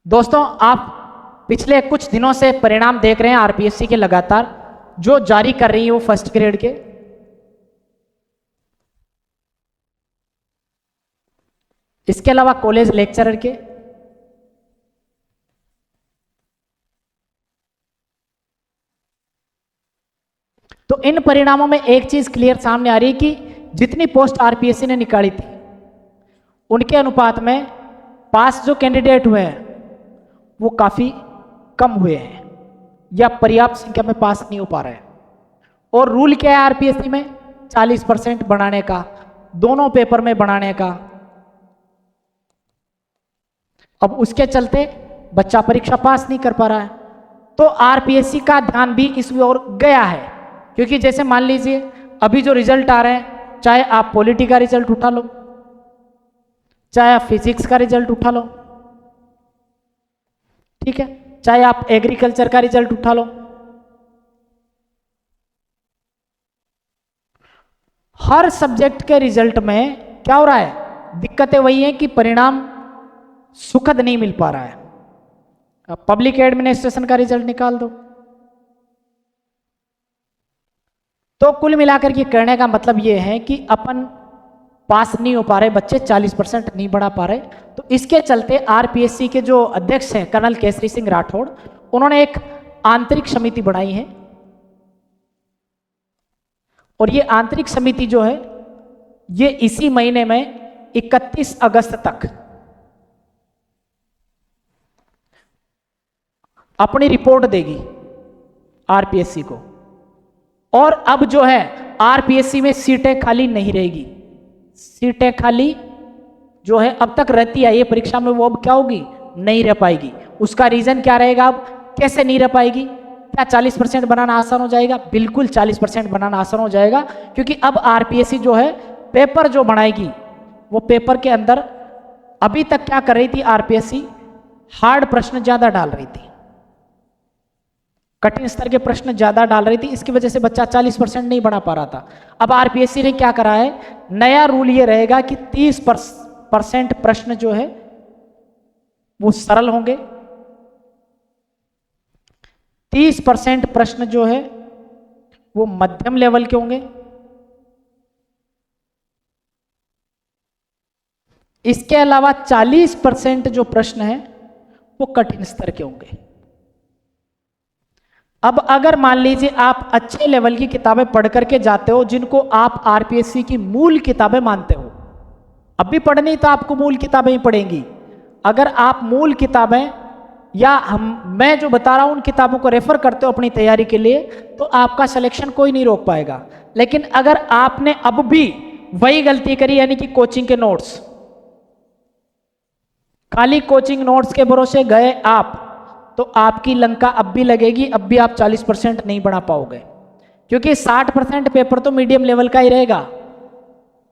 दोस्तों, आप पिछले कुछ दिनों से परिणाम देख रहे हैं आरपीएससी के लगातार जो जारी कर रही है वो फर्स्ट ग्रेड के। इसके अलावा कॉलेज लेक्चरर के, तो इन परिणामों में एक चीज क्लियर सामने आ रही है कि जितनी पोस्ट आरपीएससी ने निकाली थी उनके अनुपात में पास जो कैंडिडेट हुए हैं वो काफी कम हुए हैं या पर्याप्त संख्या में पास नहीं हो पा रहे हैं। और रूल क्या है आरपीएससी में? 40% बढ़ाने का, दोनों पेपर में बढ़ाने का। अब उसके चलते बच्चा परीक्षा पास नहीं कर पा रहा है, तो आरपीएससी का ध्यान भी इस ओर गया है। क्योंकि जैसे मान लीजिए अभी जो रिजल्ट आ रहे हैं, चाहे आप पॉलिटी का रिजल्ट उठा लो, चाहे आप फिजिक्स का रिजल्ट उठा लो, ठीक है, चाहे आप एग्रीकल्चर का रिजल्ट उठा लो, हर सब्जेक्ट के रिजल्ट में क्या हो रहा है? दिक्कतें वही हैं कि परिणाम सुखद नहीं मिल पा रहा है। अब पब्लिक एडमिनिस्ट्रेशन का रिजल्ट निकाल दो। तो कुल मिलाकर के कहने का मतलब यह है कि अपन पास नहीं हो पा रहे, बच्चे 40% नहीं बढ़ा पा रहे। तो इसके चलते आरपीएससी के जो अध्यक्ष हैं कर्नल केसरी सिंह राठौड़, उन्होंने एक आंतरिक समिति बनाई है। और ये आंतरिक समिति जो है ये इसी महीने में 31 अगस्त तक अपनी रिपोर्ट देगी आरपीएससी को। और अब जो है आरपीएससी में सीटें खाली नहीं रहेगी। सीटें खाली जो है अब तक रहती है, ये परीक्षा में वो अब क्या होगी? नहीं रह पाएगी। उसका रीजन क्या रहेगा? अब कैसे नहीं रह पाएगी? क्या 40% बनाना आसान हो जाएगा? बिल्कुल 40% बनाना आसान हो जाएगा, क्योंकि अब आरपीएससी जो है पेपर जो बनाएगी वो पेपर के अंदर अभी तक क्या कर रही थी आरपीएससी? हार्ड प्रश्न ज्यादा डाल रही थी, कठिन स्तर के प्रश्न ज्यादा डाल रही थी। इसकी वजह से बच्चा 40% नहीं बना पा रहा था। अब आरपीएससी ने क्या करा है? नया रूल ये रहेगा कि 30% प्रश्न जो है वो सरल होंगे, 30% प्रश्न जो है वो मध्यम लेवल के होंगे, इसके अलावा 40% जो प्रश्न है वो कठिन स्तर के होंगे। अब अगर मान लीजिए आप अच्छे लेवल की किताबें पढ़ करके जाते हो, जिनको आप आरपीएससी की मूल किताबें मानते हो, अब भी पढ़नी तो आपको मूल किताबें ही पढ़ेंगी। अगर आप मूल किताबें या मैं जो बता रहा हूं उन किताबों को रेफर करते हो अपनी तैयारी के लिए, तो आपका सिलेक्शन कोई नहीं रोक पाएगा। लेकिन अगर आपने अब भी वही गलती करी, यानी कि कोचिंग के नोट्स, खाली कोचिंग नोट्स के भरोसे गए आप, तो आपकी लंका अब भी लगेगी, अब भी आप 40% नहीं बढ़ा पाओगे। क्योंकि 60% पेपर तो मीडियम लेवल का ही रहेगा।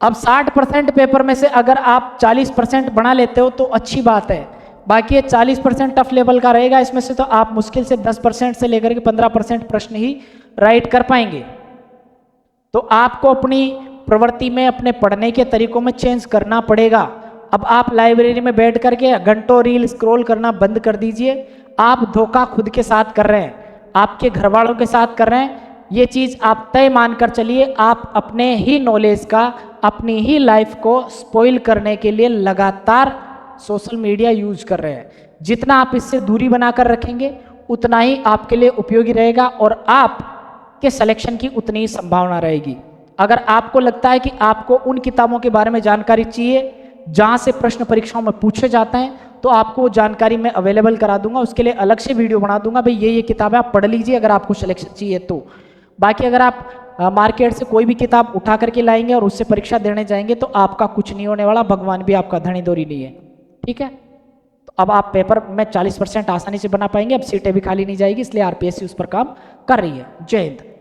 अब 60% पेपर में से अगर आप 40% बना लेते हो तो अच्छी बात है, बाकी ये 40% टफ लेवल का रहेगा। इसमें से तो आप मुश्किल से 10% से लेकर के 15% प्रश्न ही राइट कर पाएंगे। तो आपको अपनी प्रवृत्ति में, अपने पढ़ने के तरीकों में चेंज करना पड़ेगा। अब आप लाइब्रेरी में बैठ करके घंटों रील स्क्रॉल करना बंद कर दीजिए। आप धोखा खुद के साथ कर रहे हैं, आपके घर वालों के साथ कर रहे हैं। ये चीज आप तय मानकर चलिए, आप अपने ही नॉलेज का, अपनी ही लाइफ को स्पॉइल करने के लिए लगातार सोशल मीडिया यूज कर रहे हैं। जितना आप इससे दूरी बनाकर रखेंगे उतना ही आपके लिए उपयोगी रहेगा और आपके सिलेक्शन की उतनी ही संभावना रहेगी। अगर आपको लगता है कि आपको उन किताबों के बारे में जानकारी चाहिए जहां से प्रश्न परीक्षाओं में पूछे जाते हैं, तो आपको वो जानकारी मैं अवेलेबल करा दूंगा। उसके लिए अलग से वीडियो बना दूंगा, भाई ये किताबें आप पढ़ लीजिए अगर आपको सिलेक्शन चाहिए तो। बाकी अगर आप मार्केट से कोई भी किताब उठा करके लाएंगे और उससे परीक्षा देने जाएंगे तो आपका कुछ नहीं होने वाला, भगवान भी आपका धनी दोरी नहीं है, ठीक है। तो अब आप पेपर में 40% आसानी से बना पाएंगे। अब सीटें भी खाली नहीं जाएगी, इसलिए आरपीएससी उस पर काम कर रही है। जय हिंद।